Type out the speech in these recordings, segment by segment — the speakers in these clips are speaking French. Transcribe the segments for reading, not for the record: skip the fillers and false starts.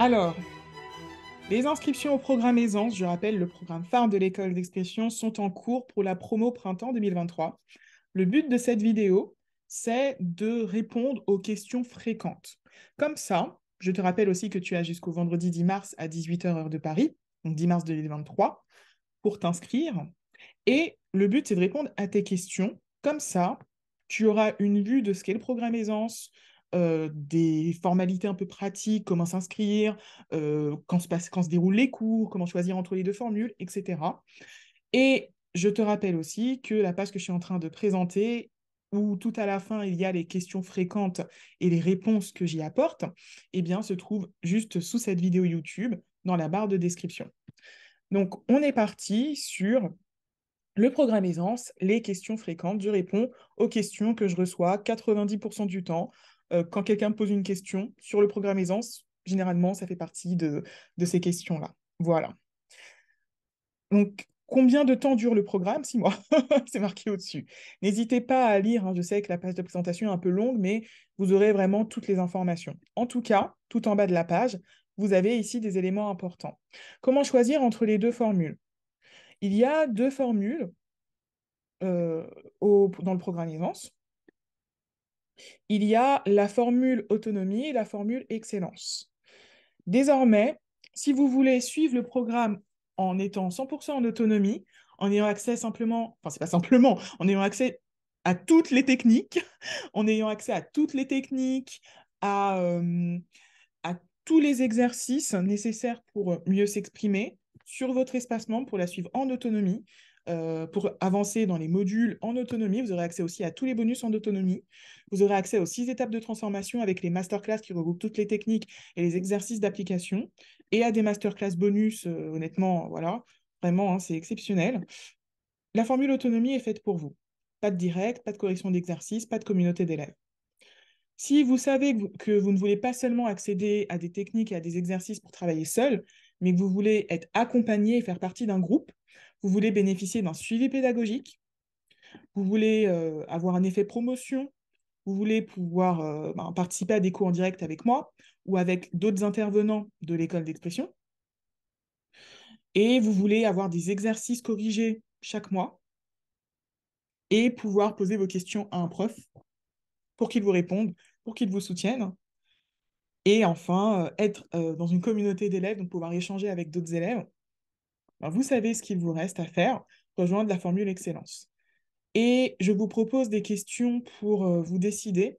Alors, les inscriptions au programme Aisance, je rappelle, le programme phare de l'école d'expression, sont en cours pour la promo printemps 2023. Le but de cette vidéo, c'est de répondre aux questions fréquentes. Comme ça, je te rappelle aussi que tu as jusqu'au vendredi 10 mars à 18 h heure de Paris, donc 10 mars 2023, pour t'inscrire. Et le but, c'est de répondre à tes questions. Comme ça, tu auras une vue de ce qu'est le programme Aisance, des formalités un peu pratiques, comment s'inscrire, quand se déroulent les cours, comment choisir entre les deux formules, etc. Et je te rappelle aussi que la page que je suis en train de présenter, où tout à la fin, il y a les questions fréquentes et les réponses que j'y apporte, eh bien, se trouve juste sous cette vidéo YouTube, dans la barre de description. Donc, on est parti sur le programme Aisance, les questions fréquentes. Je réponds aux questions que je reçois 90% du temps. Quand quelqu'un me pose une question sur le programme Aisance, généralement, ça fait partie de ces questions-là. Voilà. Donc, combien de temps dure le programme? 6 mois. C'est marqué au-dessus. N'hésitez pas à lire, hein. Je sais que la page de présentation est un peu longue, mais vous aurez vraiment toutes les informations. En tout cas, tout en bas de la page, vous avez ici des éléments importants. Comment choisir entre les deux formules? Il y a deux formules euh, dans le programme Aisance. Il y a la formule autonomie et la formule excellence. Désormais, si vous voulez suivre le programme en étant 100% en autonomie, en ayant accès simplement, enfin c'est pas simplement, en ayant accès à toutes les techniques, en ayant accès à toutes les techniques, à tous les exercices nécessaires pour mieux s'exprimer sur votre espacement, pour la suivre en autonomie, pour avancer dans les modules en autonomie. Vous aurez accès aussi à tous les bonus en autonomie. Vous aurez accès aux 6 étapes de transformation avec les masterclass qui regroupent toutes les techniques et les exercices d'application, et à des masterclass bonus, honnêtement, voilà, vraiment, hein, c'est exceptionnel. La formule autonomie est faite pour vous. Pas de direct, pas de correction d'exercice, pas de communauté d'élèves. Si vous savez que vous ne voulez pas seulement accéder à des techniques et à des exercices pour travailler seul, mais que vous voulez être accompagné et faire partie d'un groupe, vous voulez bénéficier d'un suivi pédagogique, vous voulez avoir un effet promotion, vous voulez pouvoir participer à des cours en direct avec moi ou avec d'autres intervenants de l'école d'expression, et vous voulez avoir des exercices corrigés chaque mois et pouvoir poser vos questions à un prof pour qu'il vous réponde, pour qu'il vous soutienne. Et enfin, être dans une communauté d'élèves, donc pouvoir échanger avec d'autres élèves, ben, vous savez ce qu'il vous reste à faire, rejoindre la formule excellence. Et je vous propose des questions pour vous décider.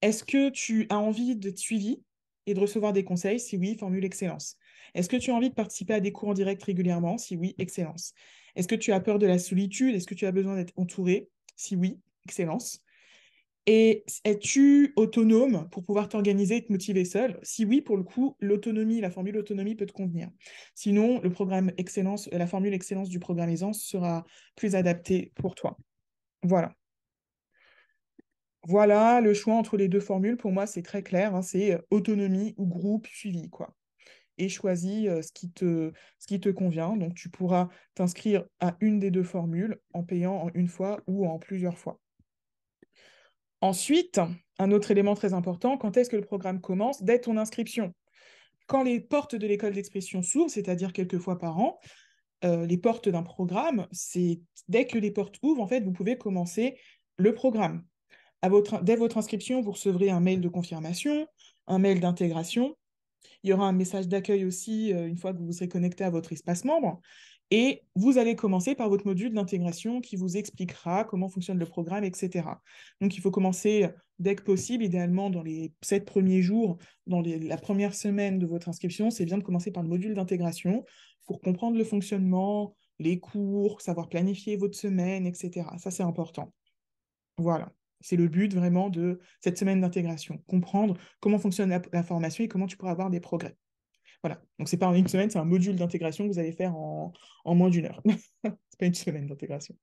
Est-ce que tu as envie d'être suivi et de recevoir des conseils? Si oui, formule excellence. Est-ce que tu as envie de participer à des cours en direct régulièrement? Si oui, excellence. Est-ce que tu as peur de la solitude? Est-ce que tu as besoin d'être entouré? Si oui, excellence. Et es-tu autonome pour pouvoir t'organiser et te motiver seul? Si oui, pour le coup, l'autonomie, la formule autonomie peut te convenir. Sinon, le programme excellence, la formule excellence du programme Aisance sera plus adaptée pour toi. Voilà. Voilà, le choix entre les deux formules, pour moi, c'est très clair, hein, c'est autonomie ou groupe suivi, quoi. Et choisis ce qui te convient. Donc, tu pourras t'inscrire à une des deux formules en payant en une fois ou en plusieurs fois. Ensuite, un autre élément très important, quand est-ce que le programme commence? Dès ton inscription. Quand les portes de l'école d'expression s'ouvrent, c'est-à-dire quelques fois par an, les portes d'un programme, c'est dès que les portes ouvrent, en fait, vous pouvez commencer le programme. Dès votre inscription, vous recevrez un mail de confirmation, un mail d'intégration. Il y aura un message d'accueil aussi une fois que vous vous serez connecté à votre espace membre. Et vous allez commencer par votre module d'intégration qui vous expliquera comment fonctionne le programme, etc. Donc, il faut commencer dès que possible, idéalement dans les 7 premiers jours, la première semaine de votre inscription, c'est bien de commencer par le module d'intégration pour comprendre le fonctionnement, les cours, savoir planifier votre semaine, etc. Ça, c'est important. Voilà. C'est le but vraiment de cette semaine d'intégration. Comprendre comment fonctionne la formation et comment tu pourras avoir des progrès. Voilà. Donc, c'est pas en une semaine, c'est un module d'intégration que vous allez faire en moins d'1 heure. C'est pas une semaine d'intégration.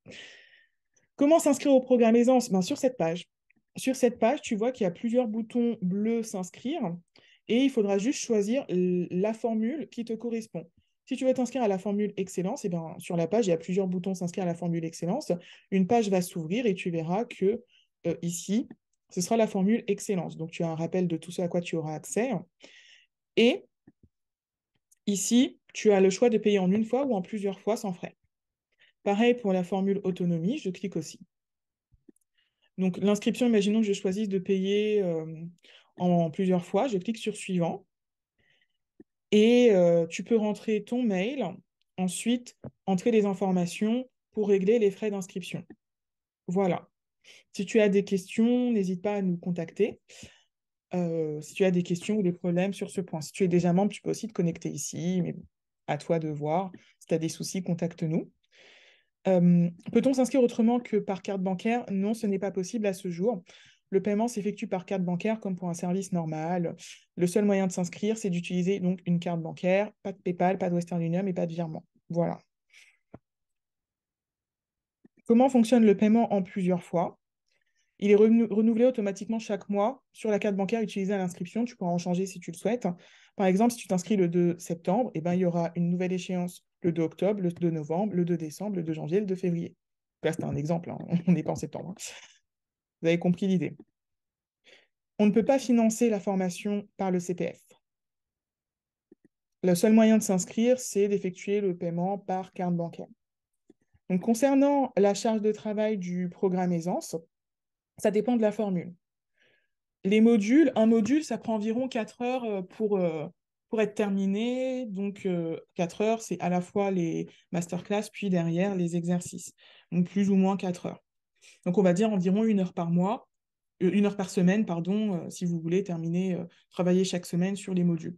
Comment s'inscrire au programme Aisance? Ben, sur cette page. Sur cette page, tu vois qu'il y a plusieurs boutons bleus s'inscrire et il faudra juste choisir la formule qui te correspond. Si tu veux t'inscrire à la formule excellence, et ben, sur la page, il y a plusieurs boutons s'inscrire à la formule excellence. Une page va s'ouvrir et tu verras que ici, Ce sera la formule excellence. Donc, tu as un rappel de tout ce à quoi tu auras accès. Et ici, tu as le choix de payer en une fois ou en plusieurs fois sans frais. Pareil pour la formule autonomie, je clique aussi. Donc, l'inscription, imaginons que je choisisse de payer en plusieurs fois. Je clique sur suivant. Et tu peux rentrer ton mail, ensuite entrer les informations pour régler les frais d'inscription. Voilà. Si tu as des questions, n'hésite pas à nous contacter. Si tu as des questions ou des problèmes sur ce point. Si tu es déjà membre, tu peux aussi te connecter ici, mais bon, à toi de voir. Si tu as des soucis, contacte-nous. Peut-on s'inscrire autrement que par carte bancaire? Non, ce n'est pas possible à ce jour. Le paiement s'effectue par carte bancaire comme pour un service normal. Le seul moyen de s'inscrire, c'est d'utiliser donc une carte bancaire, pas de PayPal, pas de Western Union et pas de virement. Voilà. Comment fonctionne le paiement en plusieurs fois? Il est renouvelé automatiquement chaque mois sur la carte bancaire utilisée à l'inscription. Tu pourras en changer si tu le souhaites. Par exemple, si tu t'inscris le 2 septembre, eh ben, il y aura une nouvelle échéance le 2 octobre, le 2 novembre, le 2 décembre, le 2 janvier, le 2 février. Là, c'est un exemple, hein. On n'est pas en septembre, hein. Vous avez compris l'idée. On ne peut pas financer la formation par le CPF. Le seul moyen de s'inscrire, c'est d'effectuer le paiement par carte bancaire. Donc, concernant la charge de travail du programme Aisance, ça dépend de la formule. Les modules, un module, ça prend environ 4 heures pour être terminé. Donc, 4 heures, c'est à la fois les masterclass, puis derrière les exercices. Donc, plus ou moins 4 heures. Donc, on va dire environ 1 heure par mois, 1 heure par semaine, pardon, si vous voulez terminer, travailler chaque semaine sur les modules.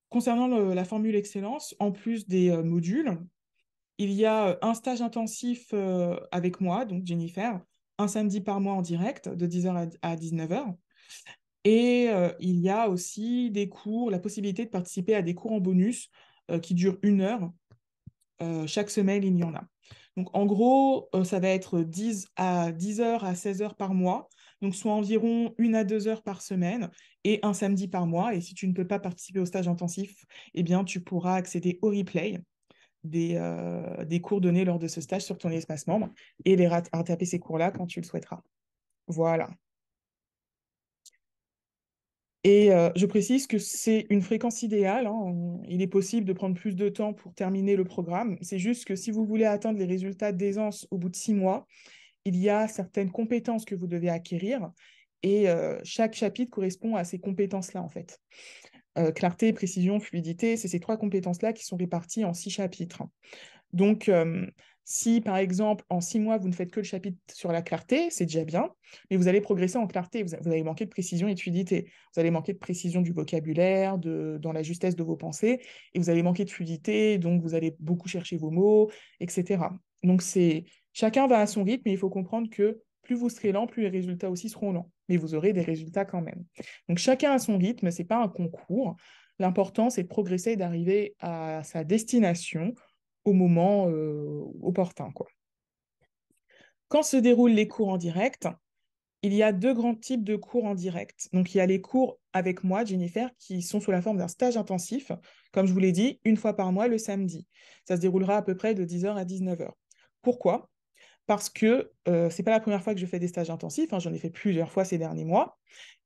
Concernant la formule excellence, en plus des modules, il y a un stage intensif avec moi, donc Jennifer, un samedi par mois en direct, de 10h à 19h. Et il y a aussi des cours, la possibilité de participer à des cours en bonus qui durent 1 heure. Chaque semaine, il y en a. Donc, en gros, ça va être 10 heures à 16 heures par mois, donc soit environ 1 à 2 heures par semaine et un samedi par mois. Et si tu ne peux pas participer au stage intensif, eh bien, tu pourras accéder au replay des cours donnés lors de ce stage sur ton espace membre et les rattraper ces cours-là quand tu le souhaiteras. Voilà. Et je précise que c'est une fréquence idéale, hein. Il est possible de prendre plus de temps pour terminer le programme. C'est juste que si vous voulez atteindre les résultats d'aisance au bout de 6 mois, il y a certaines compétences que vous devez acquérir et chaque chapitre correspond à ces compétences-là, en fait. Clarté, précision, fluidité, c'est ces 3 compétences-là qui sont réparties en 6 chapitres. Donc, si par exemple, en 6 mois, vous ne faites que le chapitre sur la clarté, c'est déjà bien, mais vous allez progresser en clarté. Vous allez manquer de précision et de fluidité. Vous allez manquer de précision du vocabulaire, dans la justesse de vos pensées, et vous allez manquer de fluidité, donc vous allez beaucoup chercher vos mots, etc. Donc, chacun va à son rythme, mais il faut comprendre que plus vous serez lent, plus les résultats aussi seront lents. Mais vous aurez des résultats quand même. Donc, chacun a son rythme, ce n'est pas un concours. L'important, c'est de progresser et d'arriver à sa destination au moment opportun, quoi. Quand se déroulent les cours en direct, il y a 2 grands types de cours en direct. Donc, il y a les cours avec moi, Jennifer, qui sont sous la forme d'un stage intensif, comme je vous l'ai dit, 1 fois par mois le samedi. Ça se déroulera à peu près de 10h à 19h. Pourquoi? Parce que ce n'est pas la première fois que je fais des stages intensifs, hein, j'en ai fait plusieurs fois ces derniers mois,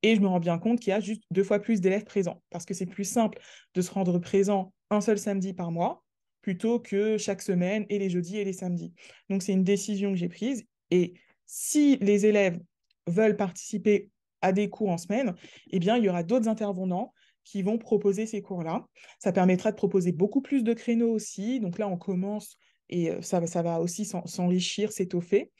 et je me rends bien compte qu'il y a juste 2 fois plus d'élèves présents, parce que c'est plus simple de se rendre présent un seul samedi par mois, plutôt que chaque semaine, et les jeudis et les samedis. Donc c'est une décision que j'ai prise, et si les élèves veulent participer à des cours en semaine, eh bien, il y aura d'autres intervenants qui vont proposer ces cours-là. Ça permettra de proposer beaucoup plus de créneaux aussi. Donc là, on commence et ça va aussi s'enrichir, s'étoffer,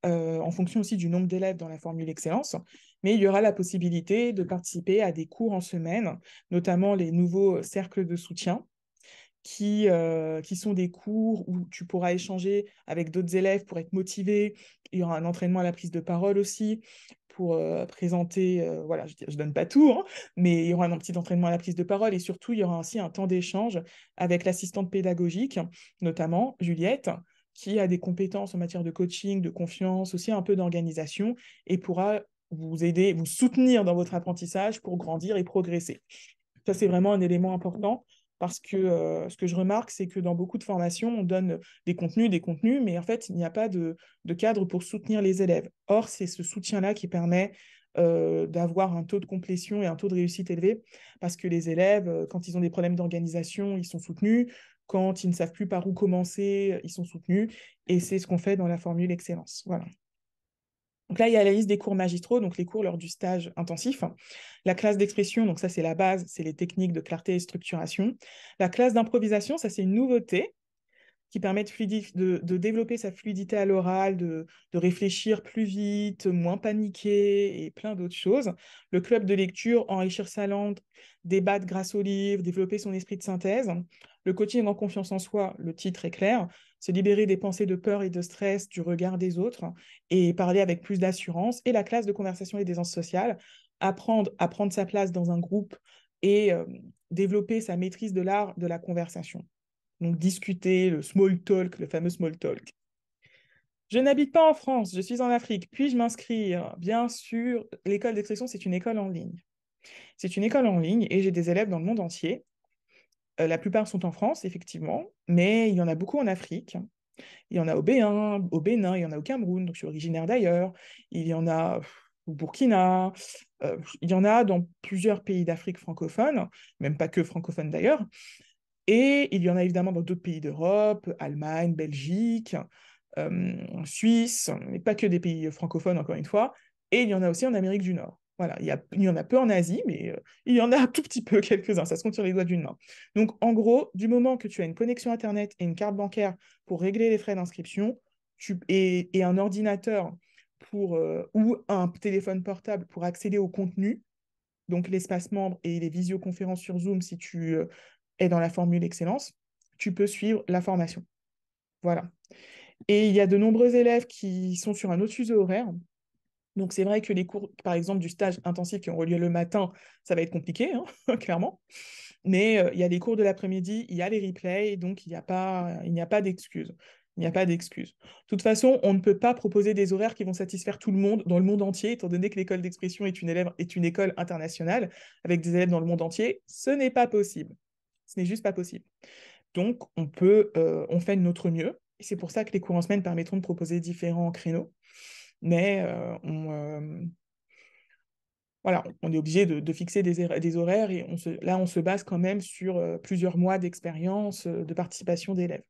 en fonction aussi du nombre d'élèves dans la formule excellence. Mais il y aura la possibilité de participer à des cours en semaine, notamment les nouveaux cercles de soutien, qui sont des cours où tu pourras échanger avec d'autres élèves pour être motivé. Il y aura un entraînement à la prise de parole aussi pour présenter, voilà, je ne donne pas tout, hein, mais il y aura un petit entraînement à la prise de parole et surtout, il y aura aussi un temps d'échange avec l'assistante pédagogique, notamment Juliette, qui a des compétences en matière de coaching, de confiance, aussi un peu d'organisation et pourra vous aider, vous soutenir dans votre apprentissage pour grandir et progresser. Ça, c'est vraiment un élément important Parce que ce que je remarque, c'est que dans beaucoup de formations, on donne des contenus, mais en fait, il n'y a pas de cadre pour soutenir les élèves. Or, c'est ce soutien-là qui permet d'avoir un taux de complétion et un taux de réussite élevé, parce que les élèves, quand ils ont des problèmes d'organisation, ils sont soutenus. Quand ils ne savent plus par où commencer, ils sont soutenus. Et c'est ce qu'on fait dans la formule excellence. Voilà. Donc là, il y a la liste des cours magistraux, donc les cours lors du stage intensif. La classe d'expression, donc ça c'est la base, c'est les techniques de clarté et structuration. La classe d'improvisation, ça c'est une nouveauté qui permet de développer sa fluidité à l'oral, de réfléchir plus vite, moins paniquer et plein d'autres choses. Le club de lecture, enrichir sa langue, débattre grâce aux livres, développer son esprit de synthèse. Le coaching en confiance en soi, le titre est clair, se libérer des pensées de peur et de stress, du regard des autres et parler avec plus d'assurance. Et la classe de conversation et d'aisance sociale, apprendre à prendre sa place dans un groupe et développer sa maîtrise de l'art de la conversation. Donc discuter, le small talk, le fameux small talk. Je n'habite pas en France, je suis en Afrique. Puis-je m'inscrire? Bien sûr, l'école d'expression, c'est une école en ligne. C'est une école en ligne et j'ai des élèves dans le monde entier. La plupart sont en France, effectivement, mais il y en a beaucoup en Afrique. Il y en a au Bénin, il y en a au Cameroun, donc je suis originaire d'ailleurs. Il y en a au Burkina. Il y en a dans plusieurs pays d'Afrique francophone, même pas que francophone d'ailleurs. Et il y en a évidemment dans d'autres pays d'Europe, Allemagne, Belgique, Suisse, mais pas que des pays francophones, encore une fois. Et il y en a aussi en Amérique du Nord. Voilà, il y en a peu en Asie, mais il y en a un tout petit peu, quelques-uns, ça se compte sur les doigts d'une main. Donc, en gros, du moment que tu as une connexion Internet et une carte bancaire pour régler les frais d'inscription, et un ordinateur ou un téléphone portable pour accéder au contenu, donc l'espace membre et les visioconférences sur Zoom si tu es dans la formule excellence, tu peux suivre la formation. Voilà. Et il y a de nombreux élèves qui sont sur un autre fuseau horaire. Donc c'est vrai que les cours, par exemple, du stage intensif qui ont lieu le matin, ça va être compliqué, hein, clairement. Mais il y a les cours de l'après-midi, il y a les replays, donc il n'y a pas d'excuses. Il n'y a pas d'excuses. De toute façon, on ne peut pas proposer des horaires qui vont satisfaire tout le monde dans le monde entier, étant donné que l'école d'expression est une école internationale avec des élèves dans le monde entier. Ce n'est pas possible. Ce n'est juste pas possible. Donc, on fait de notre mieux. Et c'est pour ça que les cours en semaine permettront de proposer différents créneaux. Mais voilà, on est obligé de fixer des horaires et là, on se base quand même sur plusieurs mois d'expérience, de participation d'élèves.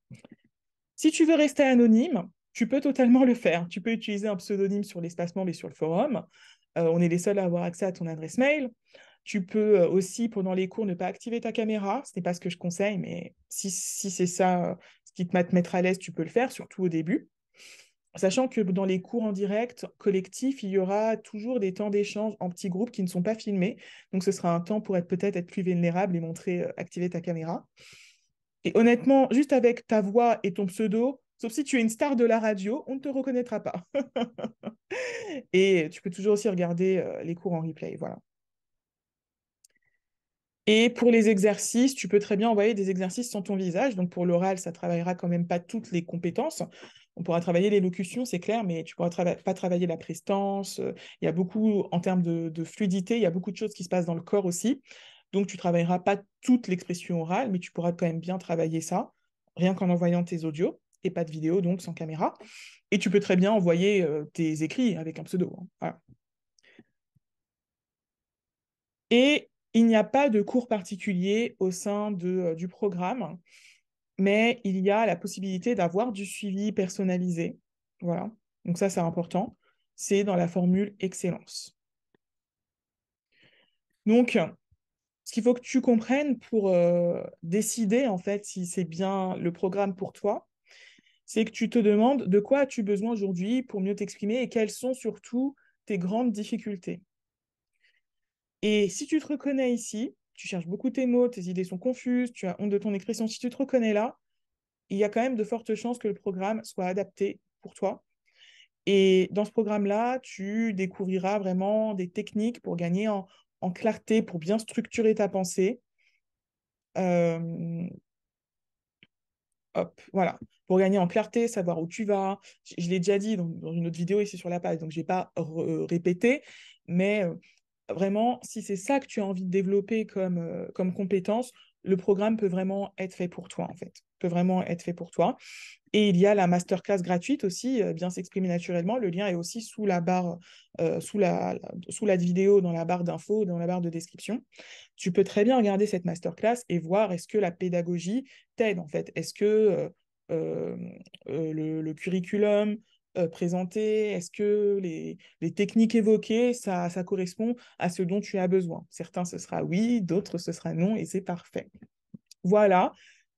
Si tu veux rester anonyme, tu peux totalement le faire. Tu peux utiliser un pseudonyme sur l'espace membre et sur le forum. On est les seuls à avoir accès à ton adresse mail. Tu peux aussi, pendant les cours, ne pas activer ta caméra. Ce n'est pas ce que je conseille, mais si c'est ça ce qui te mettre à l'aise, tu peux le faire, surtout au début. Sachant que dans les cours en direct collectif, il y aura toujours des temps d'échange en petits groupes qui ne sont pas filmés. Donc, ce sera un temps pour peut-être être plus vulnérable et montrer, activer ta caméra. Et honnêtement, juste avec ta voix et ton pseudo, sauf si tu es une star de la radio, on ne te reconnaîtra pas. Et tu peux toujours aussi regarder les cours en replay. Voilà. Et pour les exercices, tu peux très bien envoyer des exercices sans ton visage. Donc pour l'oral, ça travaillera quand même pas toutes les compétences. On pourra travailler l'élocution, c'est clair, mais tu pourras pas travailler la prestance. Il y a beaucoup, en termes de fluidité, il y a beaucoup de choses qui se passent dans le corps aussi. Donc tu travailleras pas toute l'expression orale, mais tu pourras quand même bien travailler ça, rien qu'en envoyant tes audios et pas de vidéo, donc sans caméra. Et tu peux très bien envoyer tes écrits avec un pseudo, hein. Voilà. Et il n'y a pas de cours particulier au sein du programme, mais il y a la possibilité d'avoir du suivi personnalisé. Voilà. Donc ça, c'est important. C'est dans la formule excellence. Donc, ce qu'il faut que tu comprennes pour décider, en fait, si c'est bien le programme pour toi, c'est que tu te demandes de quoi as-tu besoin aujourd'hui pour mieux t'exprimer et quelles sont surtout tes grandes difficultés. Et si tu te reconnais ici, tu cherches beaucoup tes mots, tes idées sont confuses, tu as honte de ton expression, si tu te reconnais là, il y a quand même de fortes chances que le programme soit adapté pour toi. Et dans ce programme-là, tu découvriras vraiment des techniques pour gagner en clarté, pour bien structurer ta pensée. Euh, Hop, voilà. Pour gagner en clarté, savoir où tu vas. Je l'ai déjà dit dans une autre vidéo ici sur la page, donc je ne vais pas répéter, mais vraiment, si c'est ça que tu as envie de développer comme compétence, le programme peut vraiment être fait pour toi, en fait. Peut vraiment être fait pour toi. Et il y a la masterclass gratuite aussi, Bien s'exprimer naturellement. Le lien est aussi sous la barre, sous la vidéo, dans la barre d'infos, dans la barre de description. Tu peux très bien regarder cette masterclass et voir est-ce que la pédagogie t'aide, en fait. Est-ce que euh, le curriculum présenté, est-ce que les techniques évoquées, ça correspond à ce dont tu as besoin. Certains, ce sera oui, d'autres, ce sera non, et c'est parfait. Voilà,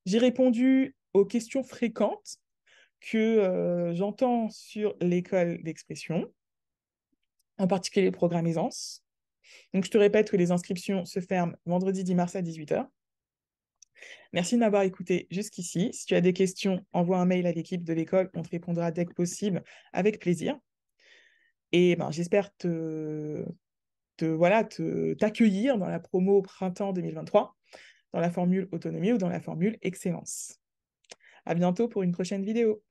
j'ai répondu aux questions fréquentes que j'entends sur l'école d'expression, en particulier le programme Aisance. Donc, je te répète que les inscriptions se ferment vendredi 10 mars à 18h. Merci de m'avoir écouté jusqu'ici. Si tu as des questions, envoie un mail à l'équipe de l'école, on te répondra dès que possible, avec plaisir. Et ben, j'espère t'accueillir dans la promo printemps 2023, dans la formule autonomie ou dans la formule excellence. À bientôt pour une prochaine vidéo.